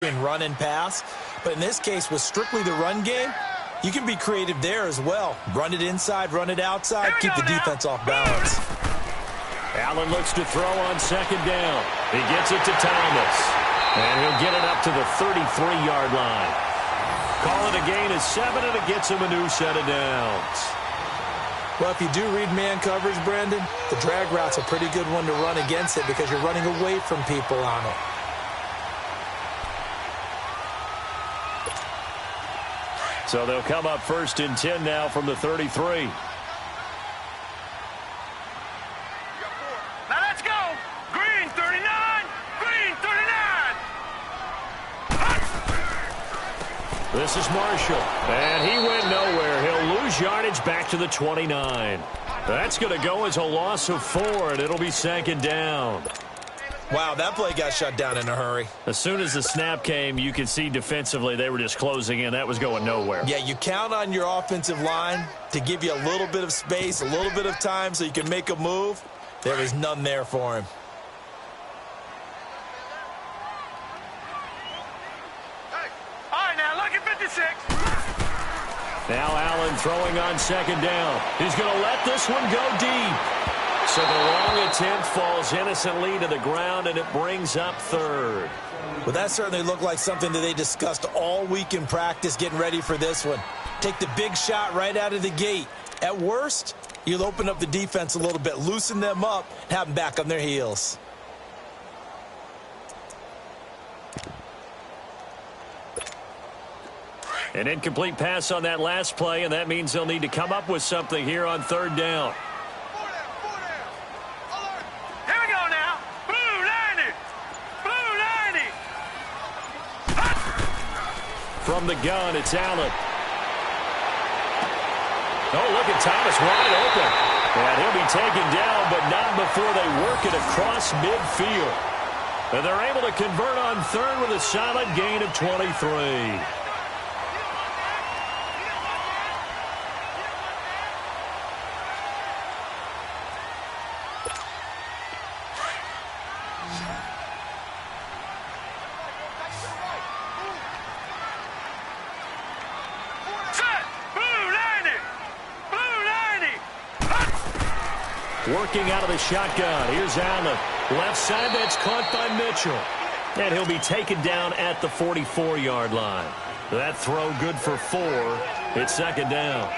run and pass. But in this case, with strictly the run game, you can be creative there as well. Run it inside, run it outside, keep the defense off balance. Allen looks to throw on second down. He gets it to Thomas. And he'll get it up to the 33-yard line. Call it a gain of 7, and it gets him a new set of downs. Well, if you do read man coverage, Brandon, the drag route's a pretty good one to run against it because you're running away from people on it. So they'll come up 1st and 10 now from the 33. Now let's go. Green 39. Green 39. This is Marshall. And he went nowhere. He'll lose yardage back to the 29. That's going to go as a loss of 4, and it'll be 2nd down. Wow, that play got shut down in a hurry. As soon as the snap came, you could see defensively they were just closing in. That was going nowhere. Yeah, you count on your offensive line to give you a little bit of space, a little bit of time so you can make a move. There was none there for him. All right, now look at 56. Now Allen throwing on 2nd down. He's going to let this one go deep. So the long attempt falls innocently to the ground, and it brings up 3rd. Well, that certainly looked like something that they discussed all week in practice getting ready for this one. Take the big shot right out of the gate. At worst, you'll open up the defense a little bit, loosen them up, and have them back on their heels. An incomplete pass on that last play, and that means they'll need to come up with something here on 3rd down. From the gun, it's Allen. Oh, look at Thomas wide open. And he'll be taken down, but not before they work it across midfield. And they're able to convert on 3rd with a solid gain of 23. Working out of the shotgun. Here's Allen. Left side, that's caught by Mitchell. And he'll be taken down at the 44-yard line. That throw good for 4. It's 2nd down.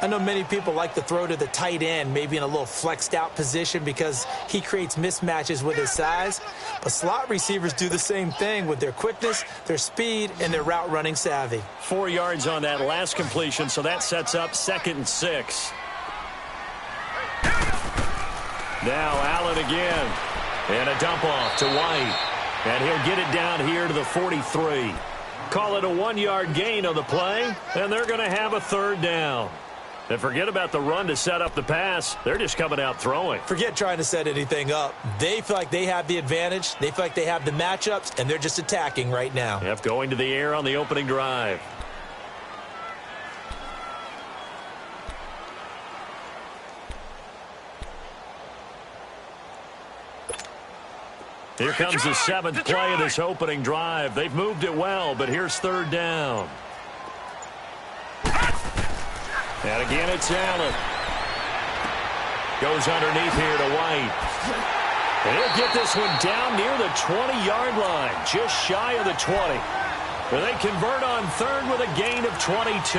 I know many people like to throw to the tight end, maybe in a little flexed out position because he creates mismatches with his size. But slot receivers do the same thing with their quickness, their speed, and their route running savvy. 4 yards on that last completion, so that sets up 2nd and 6. Now Allen again. And a dump off to White. And he'll get it down here to the 43. Call it a 1-yard gain on the play, and they're going to have a 3rd down. And forget about the run to set up the pass. They're just coming out throwing. Forget trying to set anything up. They feel like they have the advantage. They feel like they have the matchups, and they're just attacking right now. Yep, going to the air on the opening drive. Here comes the 7th play of this opening drive. They've moved it well, but here's 3rd down. And again, it's Allen. Goes underneath here to White. And he'll get this one down near the 20-yard line, just shy of the 20. But they convert on 3rd with a gain of 22.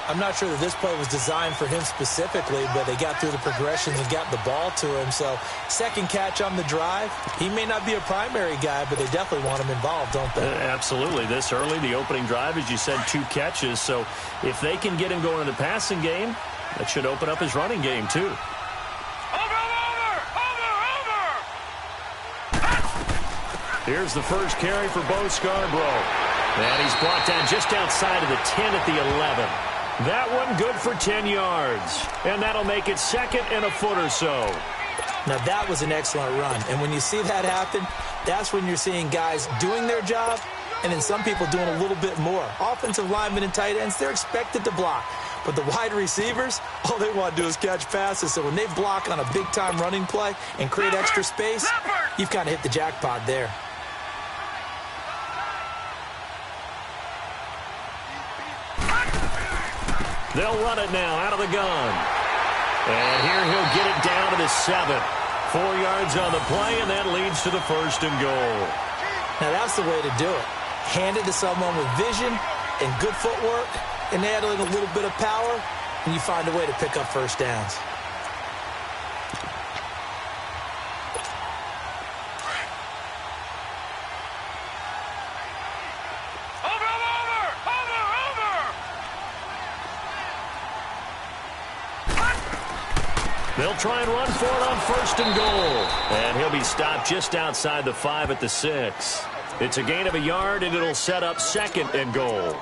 I'm not sure that this play was designed for him specifically, but they got through the progressions and got the ball to him. So 2nd catch on the drive. He may not be a primary guy, but they definitely want him involved, don't they? Absolutely. This early, the opening drive, as you said, 2 catches. So if they can get him going in the passing game, that should open up his running game too. Here's the first carry for Bo Scarborough. And he's brought down just outside of the 10 at the 11. That one good for 10 yards. And that'll make it 2nd and a foot or so. Now, that was an excellent run. And when you see that happen, that's when you're seeing guys doing their job and then some people doing a little bit more. Offensive linemen and tight ends, they're expected to block. But the wide receivers, all they want to do is catch passes. So when they block on a big-time running play and create extra space, you've kind of hit the jackpot there. They'll run it now out of the gun. And here he'll get it down to the 7. 4 yards on the play, and that leads to the 1st and goal. Now that's the way to do it. Hand it to someone with vision and good footwork, and add in a little bit of power, and you find a way to pick up first downs. They'll try and run for it on 1st and goal. And he'll be stopped just outside the 5 at the 6. It's a gain of a yard, and it'll set up 2nd and goal.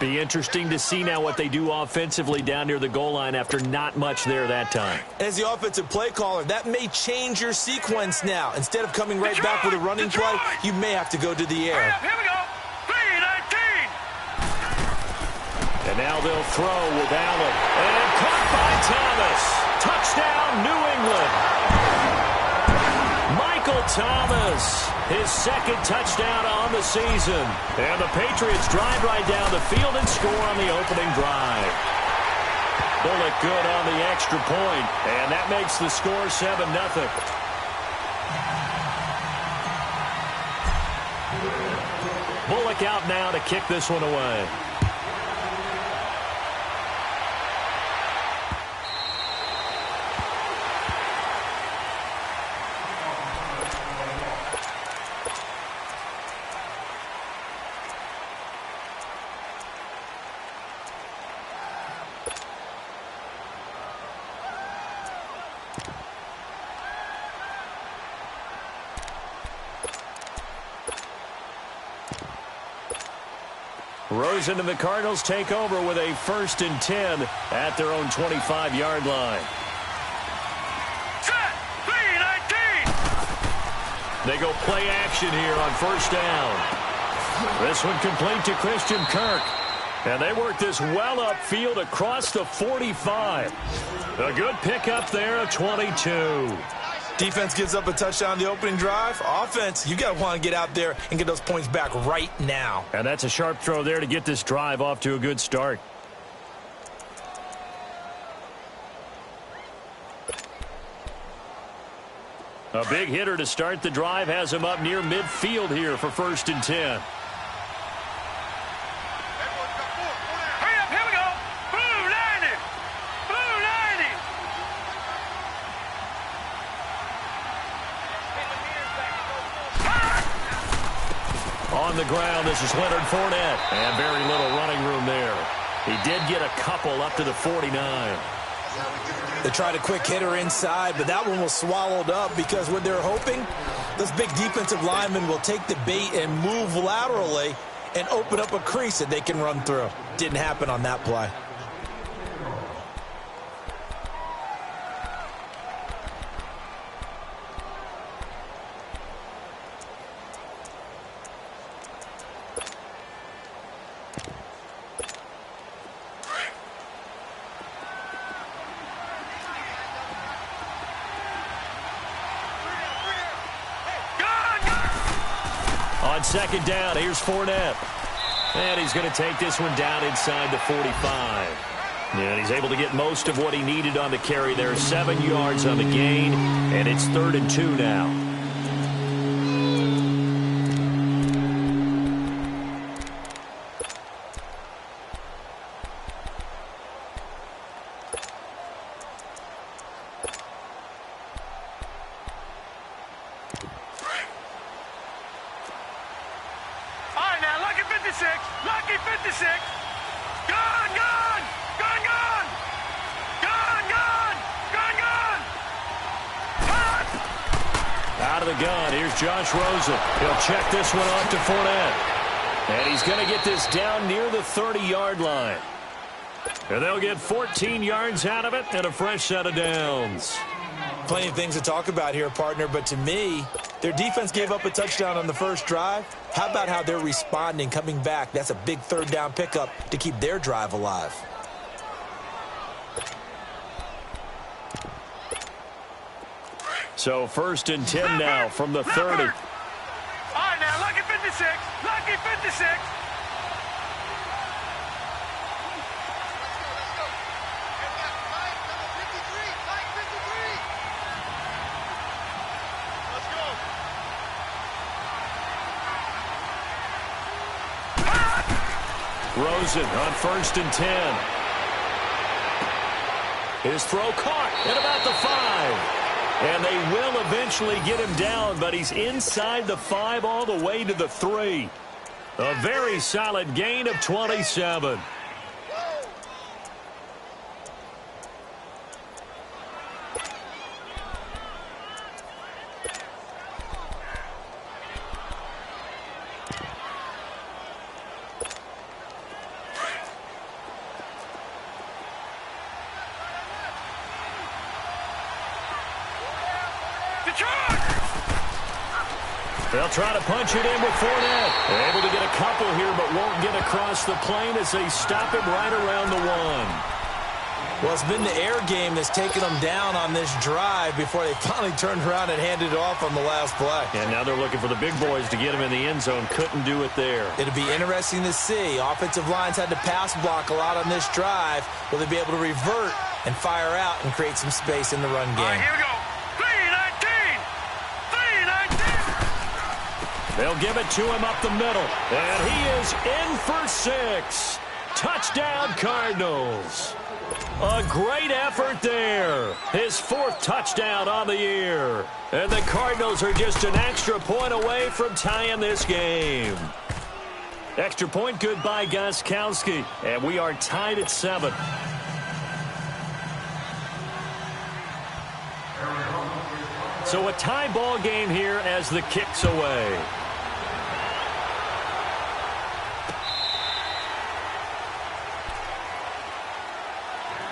Be interesting to see now what they do offensively down near the goal line after not much there that time. As the offensive play caller, that may change your sequence now. Instead of coming right back with a running play, you may have to go to the air. Here we go. 3-19. And now they'll throw with Allen. And caught by Thomas. Touchdown, New England. Michael Thomas, his 2nd touchdown on the season. And the Patriots drive right down the field and score on the opening drive. Bullock good on the extra point, and that makes the score 7-0. Bullock out now to kick this one away. Rosen and the Cardinals take over with a 1st and 10 at their own 25-yard line. Set. 3-19. They go play action here on 1st down. This one complete to Christian Kirk. And they work this well upfield across the 45. A good pickup there of 22. Defense gives up a touchdown on the opening drive. Offense, you got to want to get out there and get those points back right now. And that's a sharp throw there to get this drive off to a good start. A big hitter to start the drive has him up near midfield here for 1st and 10. On the ground, this is Leonard Fournette. And very little running room there. He did get a couple up to the 49. They tried a quick hitter inside, but that one was swallowed up because what they're hoping, those big defensive linemen will take the bait and move laterally and open up a crease that they can run through. Didn't happen on that play. On 2nd down, here's Fournette. And he's going to take this one down inside the 45. And he's able to get most of what he needed on the carry there. 7 yards on the gain, and it's 3rd and 2 now. Lucky 56. Gone, gone. Gone, gone. Gone, gone. Gone, gone. Hot. Out of the gun, here's Josh Rosen. He'll check this one off to Fournette. And he's going to get this down near the 30-yard line. And they'll get 14 yards out of it and a fresh set of downs. Plenty of things to talk about here, partner, but to me, their defense gave up a touchdown on the first drive. How about how they're responding, coming back? That's a big 3rd down pickup to keep their drive alive. So 1st and 10 now from the 30. All right, now, lucky 56. Lucky 56. Rosen on 1st and 10. His throw caught at about the 5. And they will eventually get him down, but he's inside the 5 all the way to the 3. A very solid gain of 27. They'll try to punch it in with Fournette. They're able to get a couple here, but won't get across the plane as they stop him right around the 1. Well, it's been the air game that's taken them down on this drive before they finally turned around and handed it off on the last play. And now they're looking for the big boys to get him in the end zone. Couldn't do it there. It'll be interesting to see. Offensive lines had to pass block a lot on this drive. Will they be able to revert and fire out and create some space in the run game? All right, here we go. 3-19. They'll give it to him up the middle. And he is in for 6. Touchdown, Cardinals. A great effort there. His 4th touchdown on the year. And the Cardinals are just an extra point away from tying this game. Extra point good by Gostkowski. And we are tied at 7. So a tie ball game here as the kick's away.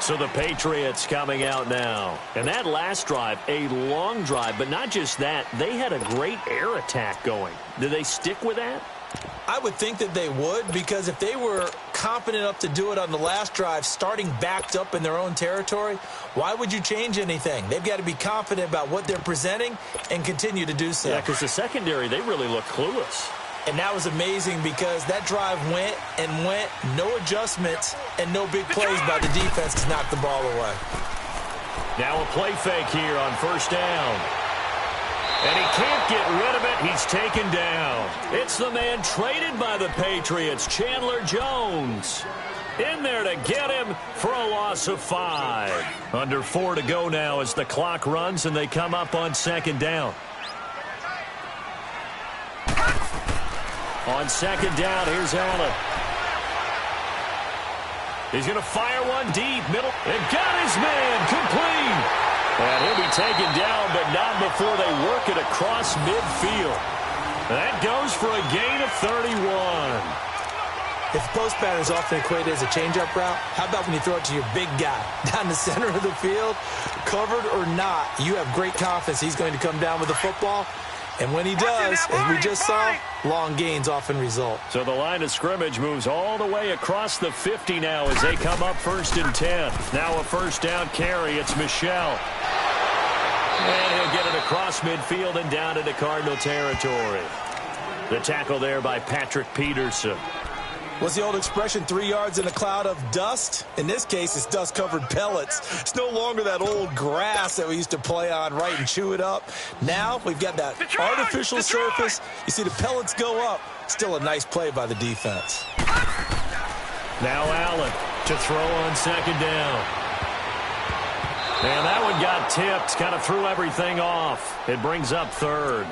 So the Patriots coming out now. And that last drive, a long drive, but not just that, they had a great air attack going. Do they stick with that? I would think that they would, because if they were confident enough to do it on the last drive, starting backed up in their own territory, why would you change anything? They've got to be confident about what they're presenting and continue to do so. Yeah, because the secondary, they really look clueless. And that was amazing because that drive went and went, no adjustments and no big plays by the defense to knock the ball away. Now a play fake here on 1st down. And he can't get rid of it. He's taken down. It's the man traded by the Patriots, Chandler Jones. In there to get him for a loss of 5. Under 4 to go now as the clock runs and they come up on 2nd down. On 2nd down, here's Allen. He's going to fire one deep, middle, and got his man complete. And he'll be taken down, but not before they work it across midfield. That goes for a gain of 31. If the post pattern is often equated as a change-up route, how about when you throw it to your big guy down the center of the field? Covered or not, you have great confidence he's going to come down with the football. And when he does, as we just saw, long gains often result. So the line of scrimmage moves all the way across the 50 now as they come up 1st and 10. Now a 1st down carry. It's Michel. And he'll get it across midfield and down into Cardinal territory. The tackle there by Patrick Peterson. What's the old expression, 3 yards in a cloud of dust? In this case, it's dust-covered pellets. It's no longer that old grass that we used to play on, right, and chew it up. Now we've got that artificial surface. You see the pellets go up. Still a nice play by the defense. Now Allen to throw on 2nd down. And that one got tipped, kind of threw everything off. It brings up 3rd.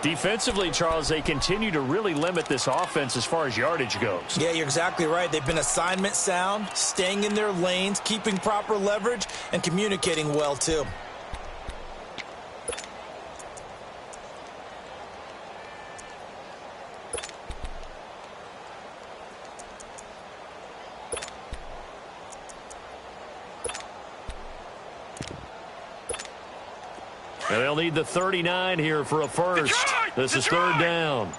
Defensively, Charles, they continue to really limit this offense as far as yardage goes. Yeah, you're exactly right. They've been assignment sound, staying in their lanes, keeping proper leverage, and communicating well, too. And they'll need the 39 here for a first. This is 3rd down.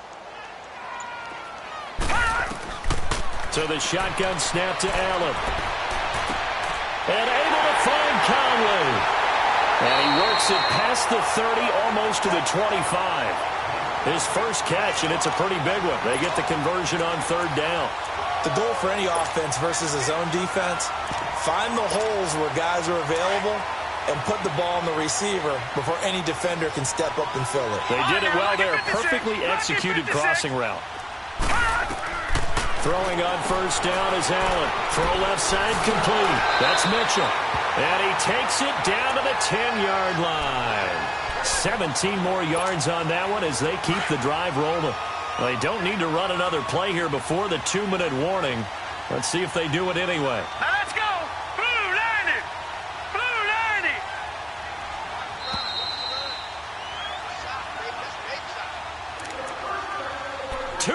So the shotgun snap to Allen. And able to find Conley. And he works it past the 30, almost to the 25. His first catch, and it's a pretty big one. They get the conversion on 3rd down. The goal for any offense versus a zone defense, find the holes where guys are available and put the ball on the receiver before any defender can step up and fill it. They did it well there. Perfectly executed crossing route. Throwing on first down is Allen. Throw left side complete. That's Mitchell. And he takes it down to the 10-yard line. 17 more yards on that one as they keep the drive rolling. They don't need to run another play here before the 2-minute warning. Let's see if they do it anyway. Now let's go. Blue 90. Blue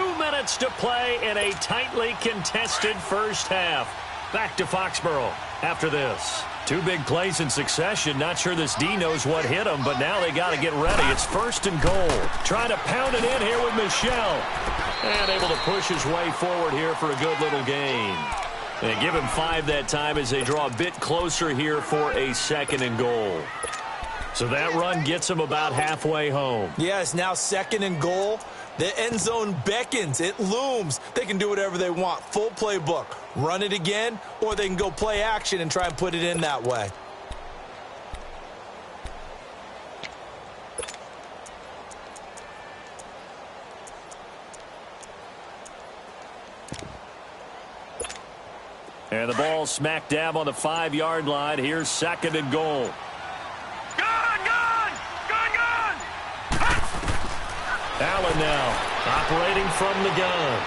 90. 2 minutes to play in a tightly contested first half. Back to Foxborough after this. 2 big plays in succession. Not sure this D knows what hit him, but now they got to get ready. It's 1st and goal. Trying to pound it in here with Michel. And able to push his way forward here for a good little gain. They give him 5 that time as they draw a bit closer here for a 2nd and goal. So that run gets him about halfway home. Yeah, it's now 2nd and goal. The end zone beckons. It looms. They can do whatever they want. Full playbook. Run it again, or they can go play action and try and put it in that way. And the ball smack dab on the 5-yard line. Here's 2nd and goal. Allen now operating from the gun.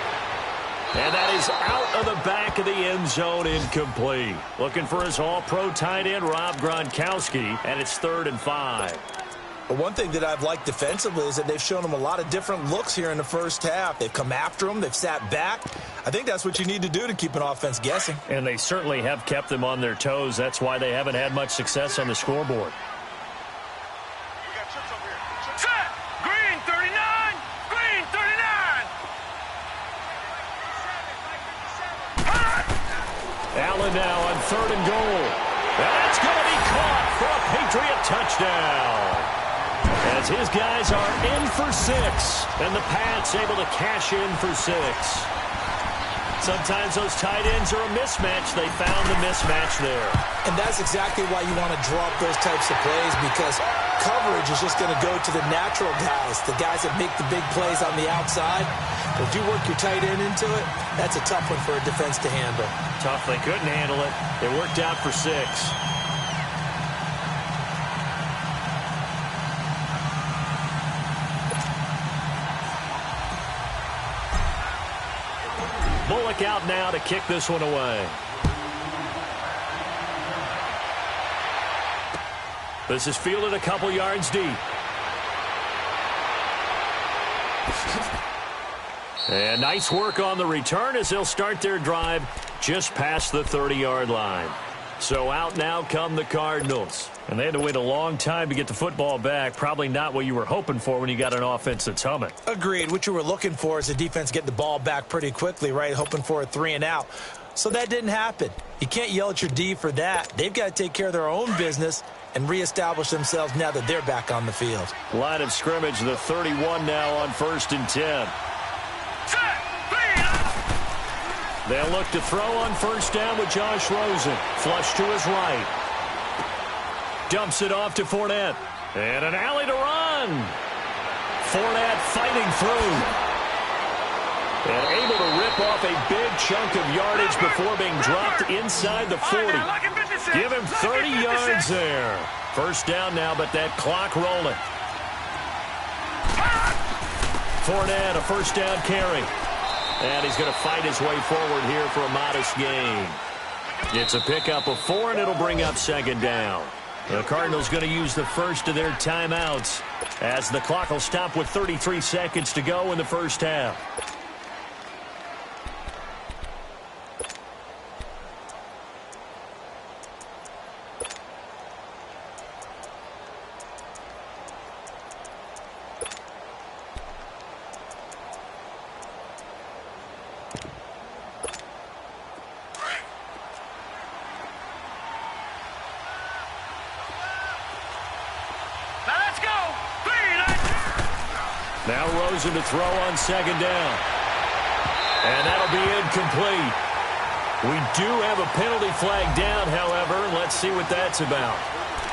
And that is out of the back of the end zone, incomplete. Looking for his all-pro tight end, Rob Gronkowski, and it's 3rd and 5. But one thing that I've liked defensively is that they've shown him a lot of different looks here in the first half. They've come after him. They've sat back. I think that's what you need to do to keep an offense guessing. And they certainly have kept them on their toes. That's why they haven't had much success on the scoreboard. Allen now on 3rd and goal. That's going to be caught for a Patriot touchdown. As his guys are in for 6, and the Pats able to cash in for 6. Sometimes those tight ends are a mismatch. They found the mismatch there. And that's exactly why you want to draw up those types of plays, because coverage is just going to go to the natural guys, the guys that make the big plays on the outside. But if you work your tight end into it, that's a tough one for a defense to handle. Tough. They couldn't handle it. It worked out for 6. Bullock out now to kick this one away. This is fielded a couple yards deep. And nice work on the return as they'll start their drive just past the 30-yard line. So out now come the Cardinals. And they had to wait a long time to get the football back. Probably not what you were hoping for when you got an offense that's humming. Agreed. What you were looking for is the defense getting the ball back pretty quickly, right? Hoping for a 3 and out. So that didn't happen. You can't yell at your D for that. They've got to take care of their own business and reestablish themselves now that they're back on the field. Line of scrimmage, the 31 now on 1st and 10. They'll look to throw on first down with Josh Rosen. Flush to his right. Dumps it off to Fournette. And an alley to run. Fournette fighting through. And able to rip off a big chunk of yardage before being dropped inside the 40. Give him 30 yards there. First down now, but that clock rolling. Fournette, a first down carry. And he's going to fight his way forward here for a modest gain. It's a pickup of 4, and it'll bring up 2nd down. The Cardinals going to use the first of their timeouts as the clock will stop with 33 seconds to go in the first half. Now Rosen to throw on 2nd down. And that'll be incomplete. We do have a penalty flag down, however. Let's see what that's about.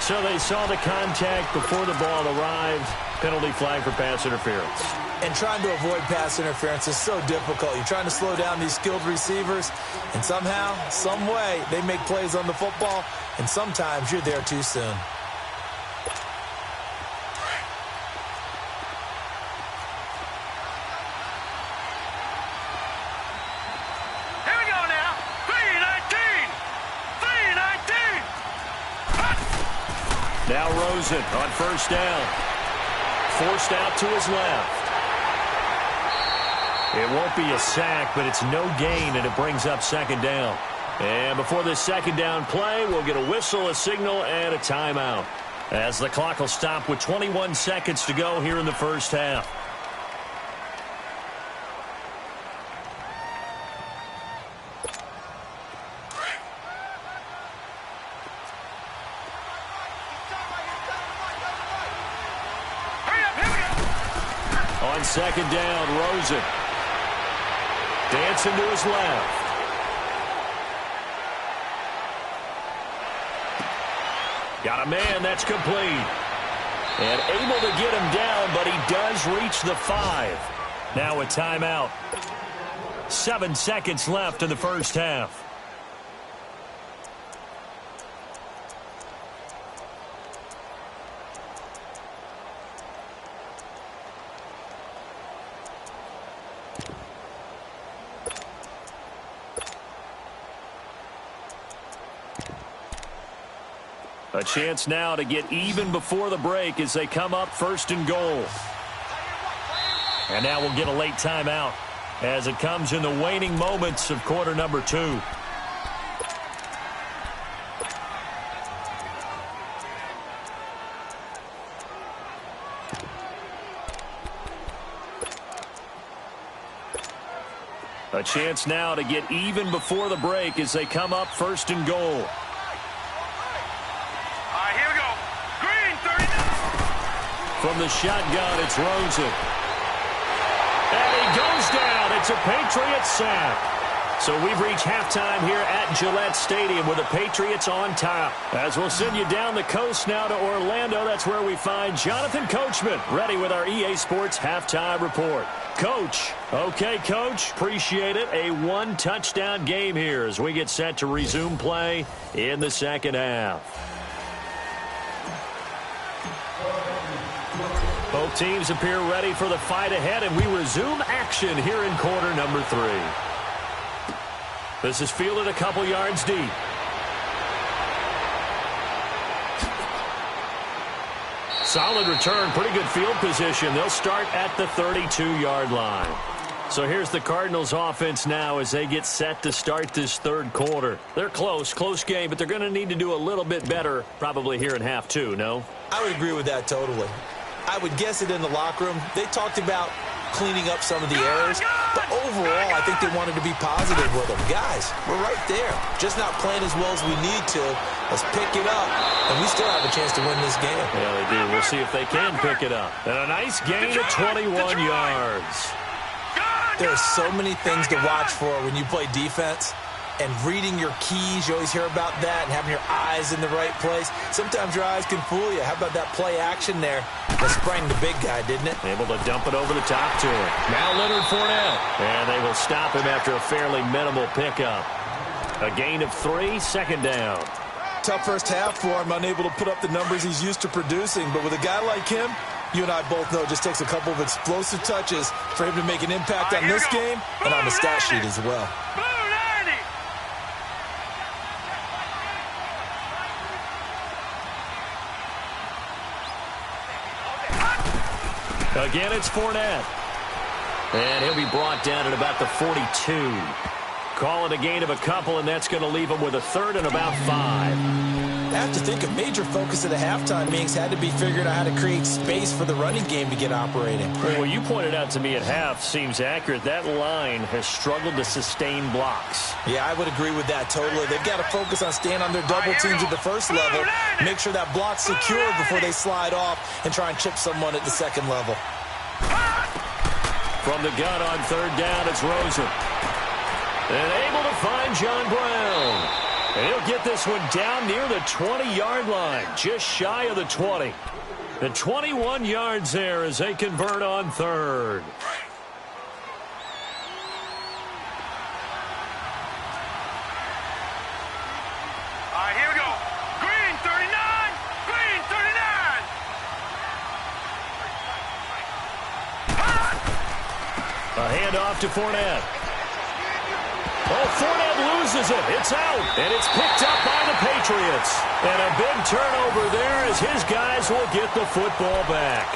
So they saw the contact before the ball arrived. Penalty flag for pass interference. And trying to avoid pass interference is so difficult. You're trying to slow down these skilled receivers, and somehow, some way, they make plays on the football, and sometimes you're there too soon. Here we go now. 3-19. 3-19. Now Rosen on first down. Forced out to his left. It won't be a sack, but it's no gain, and it brings up second down. And before this second down play, we'll get a whistle, a signal, and a timeout, as the clock will stop with 21 seconds to go here in the first half. On second down, Rosen. Dancing to his left. Got a man, that's complete. And able to get him down, but he does reach the 5. Now a timeout. 7 seconds left in the first half. A chance now to get even before the break as they come up first and goal. And now we'll get a late timeout as it comes in the waning moments of quarter number 2. A chance now to get even before the break as they come up first and goal. From the shotgun, it's Rosen. And he goes down. It's a Patriots sack. So we've reached halftime here at Gillette Stadium with the Patriots on top. As we'll send you down the coast now to Orlando, that's where we find Jonathan Coachman, ready with our EA Sports halftime report. Coach. Okay, Coach. Appreciate it. A one-touchdown game here as we get set to resume play in the second half. Both teams appear ready for the fight ahead, and we resume action here in quarter number 3. This is fielded a couple yards deep. Solid return, pretty good field position. They'll start at the 32-yard line. So here's the Cardinals offense now as they get set to start this third quarter. They're close game, but they're going to need to do a little bit better probably here in half 2, no? I would agree with that totally. I would guess it in the locker room. They talked about cleaning up some of the errors, but overall, I think they wanted to be positive with them. Guys, we're right there. Just not playing as well as we need to. Let's pick it up, and we still have a chance to win this game. Yeah, they do. We'll see if they can pick it up. And a nice gain of 21 yards. There are so many things to watch for when you play defense. And reading your keys, you always hear about that, and having your eyes in the right place. Sometimes your eyes can fool you. How about that play action there? That sprang the big guy, didn't it? Able to dump it over the top to him. Now Leonard Fournette. And they will stop him after a fairly minimal pickup. A gain of 3, second down. Tough first half for him, unable to put up the numbers he's used to producing. But with a guy like him, you and I both know it just takes a couple of explosive touches for him to make an impact on this game and on the stat sheet as well. Again, it's Fournette. And he'll be brought down at about the 42. Call it a gain of a couple, and that's going to leave him with a third and about 5. I have to think a major focus of the halftime meetings had to be figuring out how to create space for the running game to get operating. Well, what you pointed out to me at half seems accurate. That line has struggled to sustain blocks. Yeah, I would agree with that totally. They've got to focus on staying on their double teams at the first level, make sure that block's secured before they slide off and try and chip someone at the second level. From the gun on third down, it's Rosen. And able to find John Brown. And he'll get this one down near the 20-yard line, just shy of the 20. The 21 yards there as they convert on third. All right, here we go. Green 39. Green 39. A handoff to Fournette. Oh, Fournette loses it. It's out. And it's picked up by the Patriots. And a big turnover there as his guys will get the football back.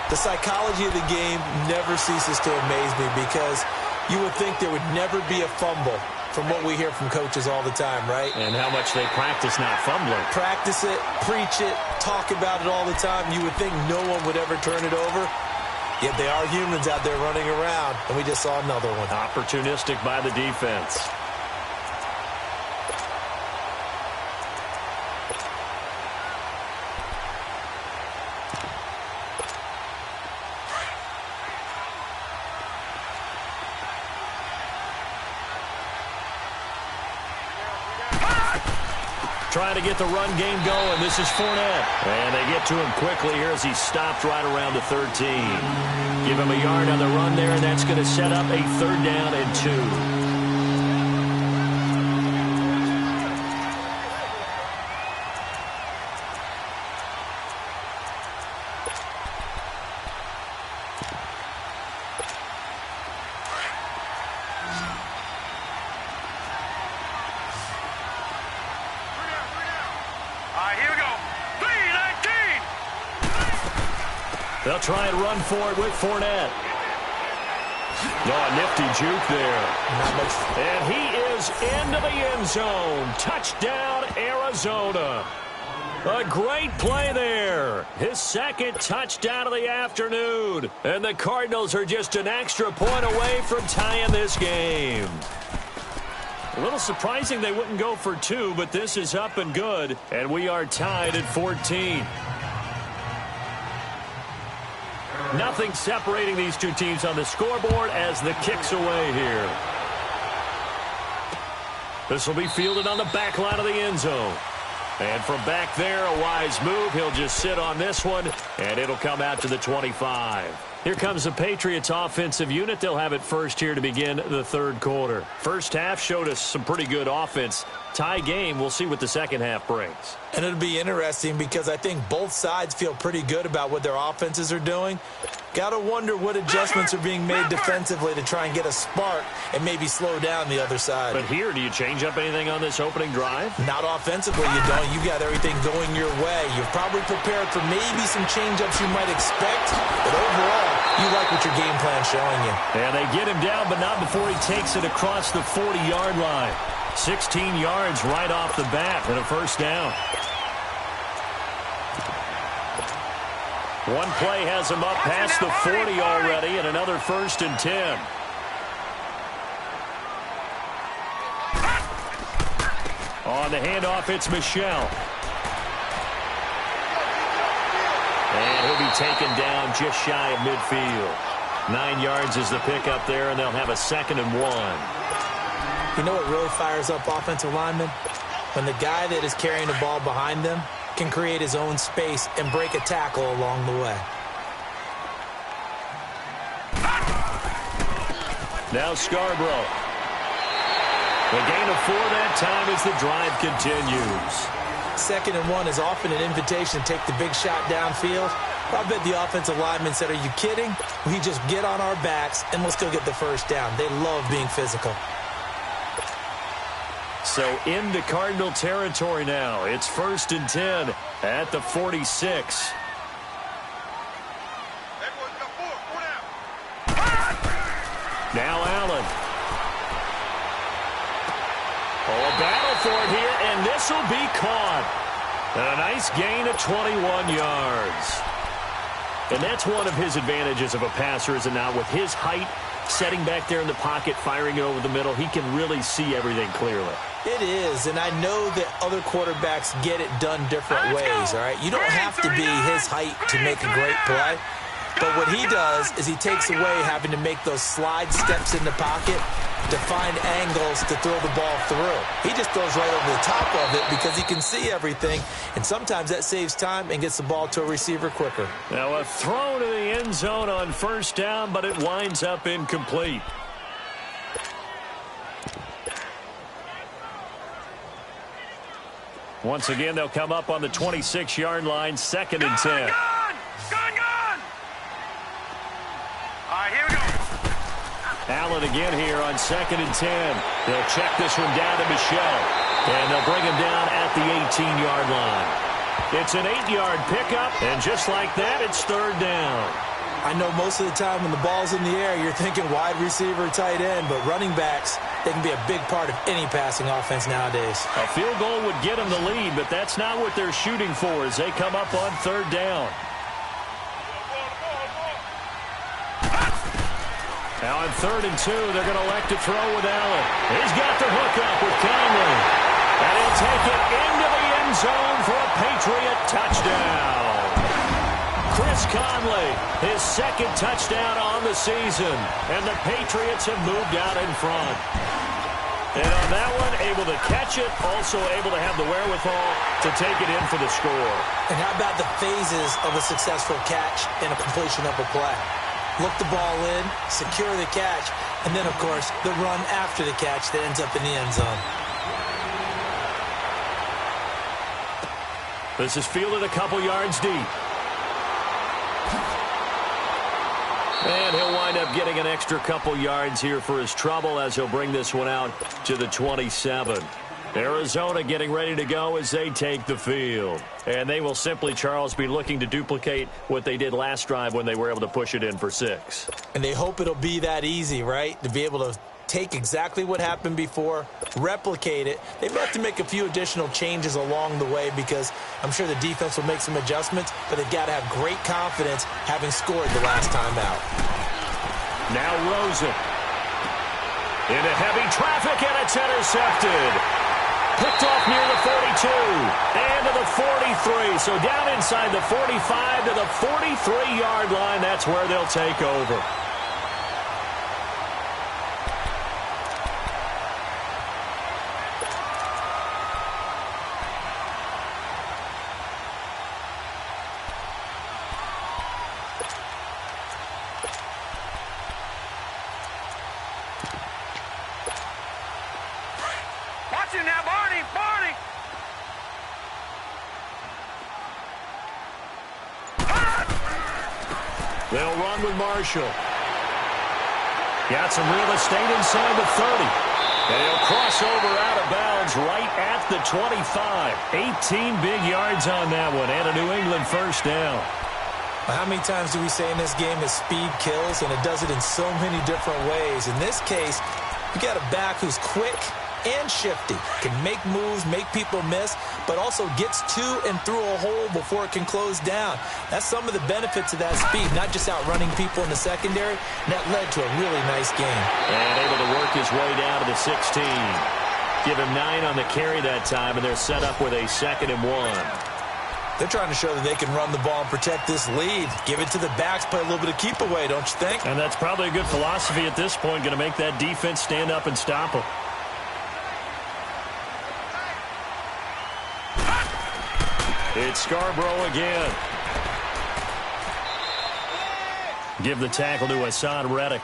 The psychology of the game never ceases to amaze me because you would think there would never be a fumble from what we hear from coaches all the time, right? And how much they practice not fumbling. Practice it, preach it, talk about it all the time. You would think no one would ever turn it over. Yet they are humans out there running around, and we just saw another one. Opportunistic by the defense. Trying to get the run game going. This is Fournette. And they get to him quickly here as he stopped right around the 13. Give him a yard on the run there, and that's going to set up a 3rd down and 2. They'll try and run for it with Fournette. Oh, nifty juke there. And he is into the end zone. Touchdown, Arizona. A great play there. His 2nd touchdown of the afternoon. And the Cardinals are just an extra point away from tying this game. A little surprising they wouldn't go for 2, but this is up and good. And we are tied at 14. Nothing separating these two teams on the scoreboard as the kick's away here. This will be fielded on the back line of the end zone. And from back there, a wise move. He'll just sit on this one, and it'll come out to the 25. Here comes the Patriots offensive unit. They'll have it first here to begin the 3rd quarter. First half showed us some pretty good offense. Tie game. We'll see what the second half brings. And it'll be interesting because I think both sides feel pretty good about what their offenses are doing. Got to wonder what adjustments are being made defensively to try and get a spark and maybe slow down the other side. But here, do you change up anything on this opening drive? Not offensively, you don't. You got everything going your way. You're probably prepared for maybe some change-ups you might expect. But overall, you like what your game plan's showing you. And they get him down, but not before he takes it across the 40-yard line. 16 yards right off the bat and a 1st down. One play has him up past the 40 already, and another 1st and 10. On the handoff, it's Michel. And he'll be taken down just shy of midfield. 9 yards is the pickup there, and they'll have a 2nd and 1. You know what really fires up offensive linemen? When the guy that is carrying the ball behind them can create his own space and break a tackle along the way. Now Scarborough. The gain of 4 that time as the drive continues. 2nd and 1 is often an invitation to take the big shot downfield. I bet the offensive linemen said, are you kidding? We just get on our backs and let's go get the 1st down. They love being physical. So into Cardinal territory now. It's 1st and 10 at the 46. Now Allen. Oh, a battle for it here, and this will be caught. And a nice gain of 21 yards. And that's one of his advantages of a passer, is it not? With his height, setting back there in the pocket, firing it over the middle, he can really see everything clearly. It is, and I know that other quarterbacks get it done different ways, all right? You don't have to be his height to make a great play, But what he does is he takes away having to make those slide steps in the pocket to find angles to throw the ball through. He just throws right over the top of it because he can see everything, and sometimes that saves time and gets the ball to a receiver quicker. Now a throw to the end zone on first down, but it winds up incomplete. Once again, they'll come up on the 26-yard line, 2nd and 10. Gone! All right, here we go. Allen again here on 2nd and 10. They'll check this one down to Michelle, and they'll bring him down at the 18-yard line. It's an 8-yard pickup, and just like that, it's 3rd down. I know most of the time when the ball's in the air, you're thinking wide receiver, tight end, but running backs, they can be a big part of any passing offense nowadays. A field goal would get them the lead, but that's not what they're shooting for as they come up on 3rd down. Now on 3rd and 2, they're going to elect to throw with Allen. He's got the hook up with Conley. And he'll take it into the end zone for a Patriot touchdown. Chris Conley, his 2nd touchdown on the season. And the Patriots have moved out in front. And on that one, able to catch it, also able to have the wherewithal to take it in for the score. And how about the phases of a successful catch and a completion of a play? Look the ball in, secure the catch, and then, of course, the run after the catch that ends up in the end zone. This is fielded a couple yards deep. And he'll wind up getting an extra couple yards here for his trouble as he'll bring this one out to the 27. Arizona getting ready to go as they take the field. And they will simply, Charles, be looking to duplicate what they did last drive when they were able to push it in for 6. And they hope it'll be that easy, right? To be able to take exactly what happened before, replicate it. They may have to make a few additional changes along the way because I'm sure the defense will make some adjustments, but they've got to have great confidence having scored the last time out. Now Rosen. Into heavy traffic, and it's intercepted. Picked off near the 42 and to the 43. So down inside the 45 to the 43-yard line. That's where they'll take over. Watch it now, Barney! Barney! They'll run with Marshall. Got some real estate inside the 30. And he'll cross over out of bounds right at the 25. 18 big yards on that one and a New England first down. How many times do we say in this game that speed kills, and it does it in so many different ways? In this case, you got a back who's quick and shifty, can make moves, make people miss, but also gets to and through a hole before it can close down. That's some of the benefits of that speed, not just outrunning people in the secondary, and that led to a really nice game. And able to work his way down to the 16. Give him 9 on the carry that time, and they're set up with a 2nd and 1. They're trying to show that they can run the ball and protect this lead. Give it to the backs, play a little bit of keep away, don't you think? And that's probably a good philosophy at this point, going to make that defense stand up and stop them. It's Scarborough again. Give the tackle to Hassan Reddick.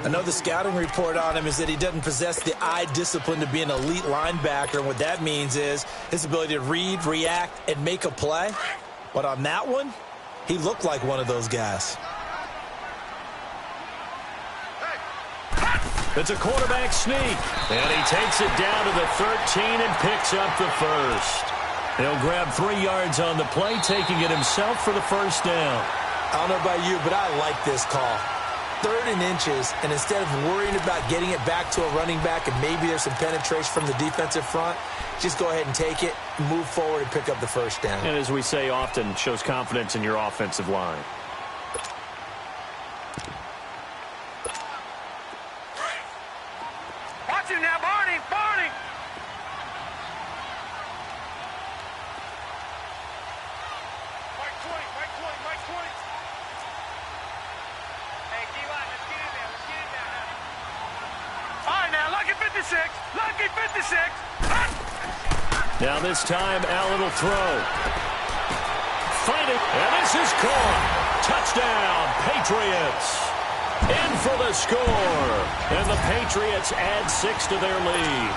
I know the scouting report on him is that he doesn't possess the eye discipline to be an elite linebacker. And what that means is his ability to read, react, and make a play. But on that one, he looked like one of those guys. It's a quarterback sneak. And he takes it down to the 13 and picks up the first. He'll grab 3 yards on the play, taking it himself for the first down. I don't know about you, but I like this call. 3rd and inches, and instead of worrying about getting it back to a running back and maybe there's some penetration from the defensive front, just go ahead and take it, move forward, and pick up the first down. And as we say often, shows confidence in your offensive line. Watch him now, Barney! Barney! Mike 20, Mike 20, Mike 20. 56. Lucky 56. Now this time, Allen will throw. Fighting, and this is caught. Touchdown, Patriots. In for the score. And the Patriots add 6 to their lead.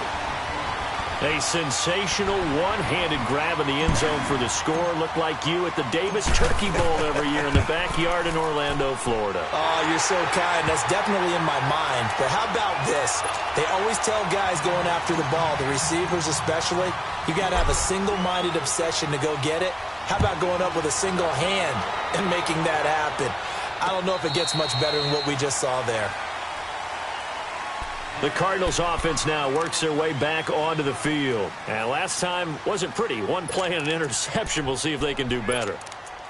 A sensational one-handed grab in the end zone for the score. Looked like you at the Davis Turkey Bowl every year in the backyard in Orlando, Florida. Oh, you're so kind. That's definitely in my mind. But how about this? They always tell guys going after the ball, the receivers especially, you got to have a single-minded obsession to go get it. How about going up with a single hand and making that happen? I don't know if it gets much better than what we just saw there. The Cardinals offense now works their way back onto the field. And last time wasn't pretty. One play and an interception. We'll see if they can do better.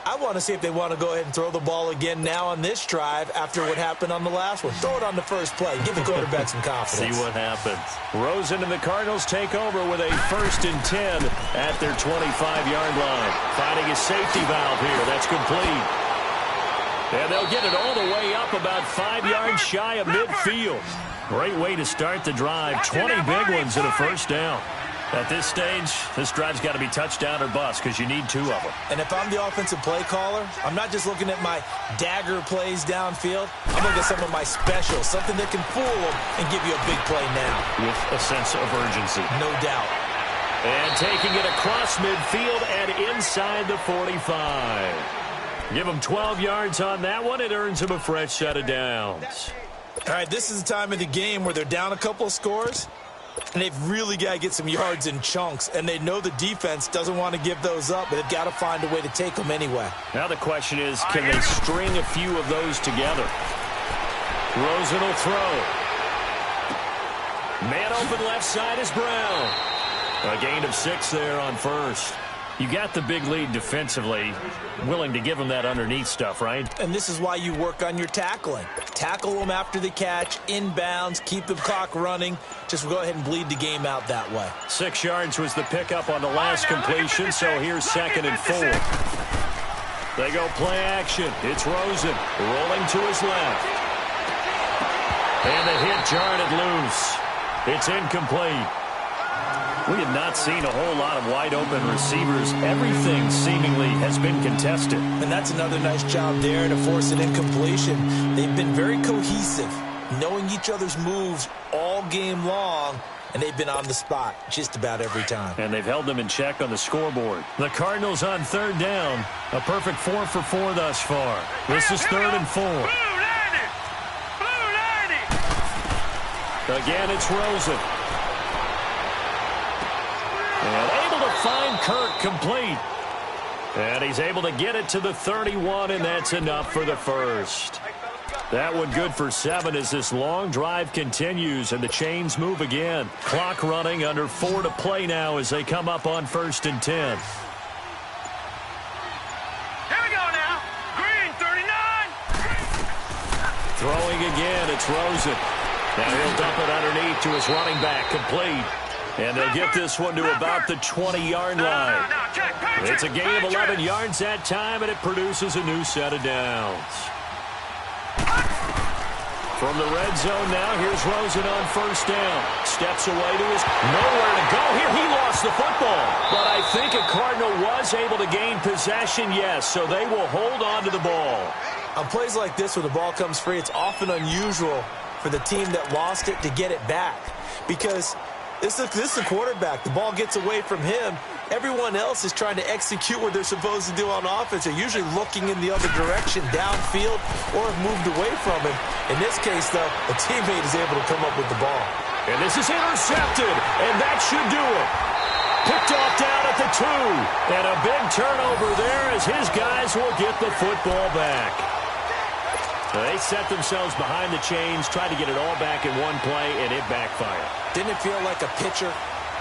I want to see if they want to go ahead and throw the ball again now on this drive after what happened on the last one. Throw it on the first play. Give the quarterback some confidence. See what happens. Rosen and the Cardinals take over with a 1st and 10 at their 25-yard line. Finding a safety valve here. That's complete. And they'll get it all the way up about 5 yards shy of midfield. Great way to start the drive. 20 big ones and a first down. At this stage, this drive's got to be touchdown or bust because you need 2 of them. And if I'm the offensive play caller, I'm not just looking at my dagger plays downfield. I'm looking at some of my specials, something that can fool them and give you a big play now. With a sense of urgency. No doubt. And taking it across midfield and inside the 45. Give them 12 yards on that one. It earns them a fresh set of downs. All right, this is the time of the game where they're down a couple of scores, and they've really got to get some yards in chunks, and they know the defense doesn't want to give those up, but they've got to find a way to take them anyway. Now the question is, can they string a few of those together? Rosen will throw. Man open left side is Brown. A gain of 6 there on first. You got the big lead defensively, willing to give them that underneath stuff, right? And this is why you work on your tackling. Tackle them after the catch, inbounds, keep the clock running. Just go ahead and bleed the game out that way. 6 yards was the pickup on the last completion, so here's 2nd and 4. They go play action. It's Rosen rolling to his left. And the hit jarred it loose. It's incomplete. We have not seen a whole lot of wide-open receivers. Everything seemingly has been contested. And that's another nice job there to force an incompletion. They've been very cohesive, knowing each other's moves all game long, and they've been on the spot just about every time. And they've held them in check on the scoreboard. The Cardinals on 3rd down. A perfect 4 for 4 thus far. This is 3rd and 4. Again, it's Rosen. And able to find Kirk complete. And he's able to get it to the 31, and that's enough for the first. That one good for 7 as this long drive continues, and the chains move again. Clock running, under 4 to play now as they come up on 1st and 10. Here we go now. Green, 39. Throwing again, it's Rosen. Now he'll dump it underneath to his running back, complete. And they'll get this one to about the 20-yard line. It's a gain of 11 yards that time, and it produces a new set of downs. From the red zone now, here's Rosen on 1st down. Steps away to his nowhere to go here. He lost the football. But I think a Cardinal was able to gain possession, yes, so they will hold on to the ball. On plays like this where the ball comes free, it's often unusual for the team that lost it to get it back. Because this is the quarterback. The ball gets away from him. Everyone else is trying to execute what they're supposed to do on offense. They're usually looking in the other direction, downfield, or have moved away from him. In this case, though, a teammate is able to come up with the ball. And this is intercepted, and that should do it. Picked off down at the 2. And a big turnover there as his guys will get the football back. They set themselves behind the chains, tried to get it all back in one play, and it backfired. Didn't it feel like a pitcher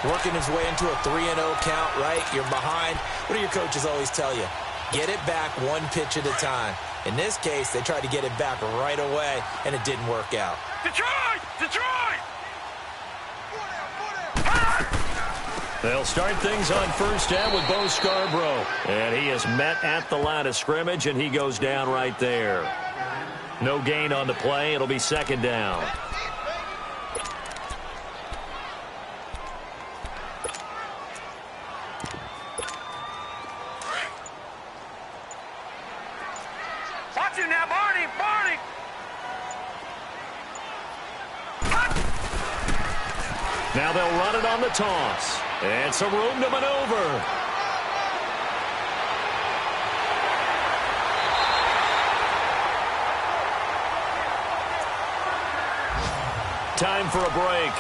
working his way into a 3-0 count, right? You're behind. What do your coaches always tell you? Get it back one pitch at a time. In this case, they tried to get it back right away, and it didn't work out. Detroit! Detroit! They'll start things on 1st down with Bo Scarborough. And he is met at the line of scrimmage, and he goes down right there. No gain on the play. It'll be 2nd down. Now they'll run it on the toss. And some room to maneuver. Time for a break.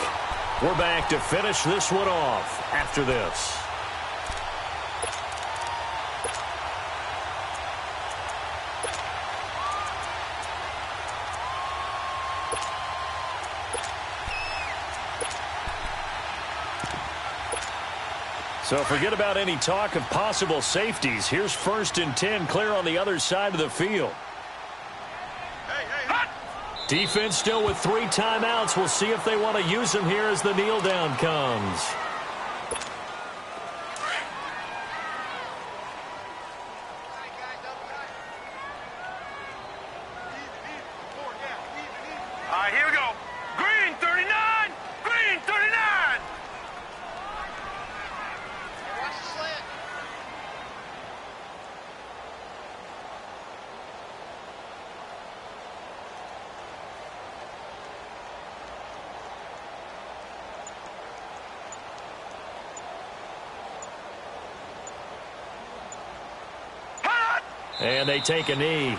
We're back to finish this one off after this. So forget about any talk of possible safeties. Here's 1st and 10 clear on the other side of the field. Defense still with 3 timeouts. We'll see if they want to use them here as the kneel down comes. All right, here we go. Green 39. Green 39. Watch the slant. And they take a knee.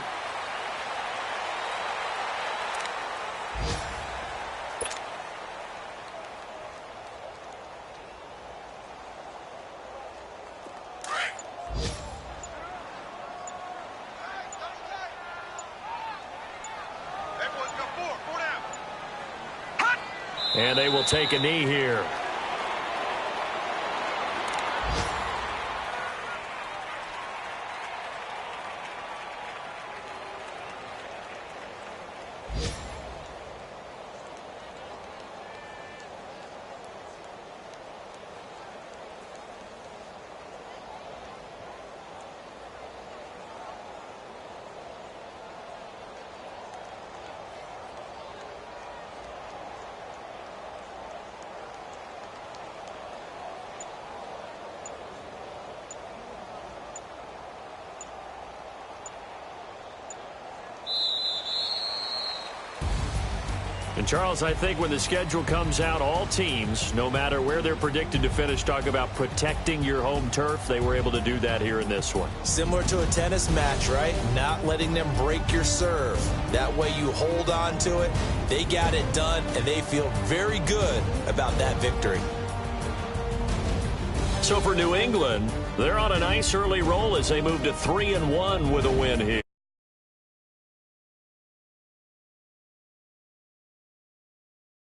And they will take a knee here. And, Charles, I think when the schedule comes out, all teams, no matter where they're predicted to finish, talk about protecting your home turf. They were able to do that here in this one. Similar to a tennis match, right? Not letting them break your serve. That way you hold on to it. They got it done, and they feel very good about that victory. So for New England, they're on a nice early roll as they move to 3-1 with a win here.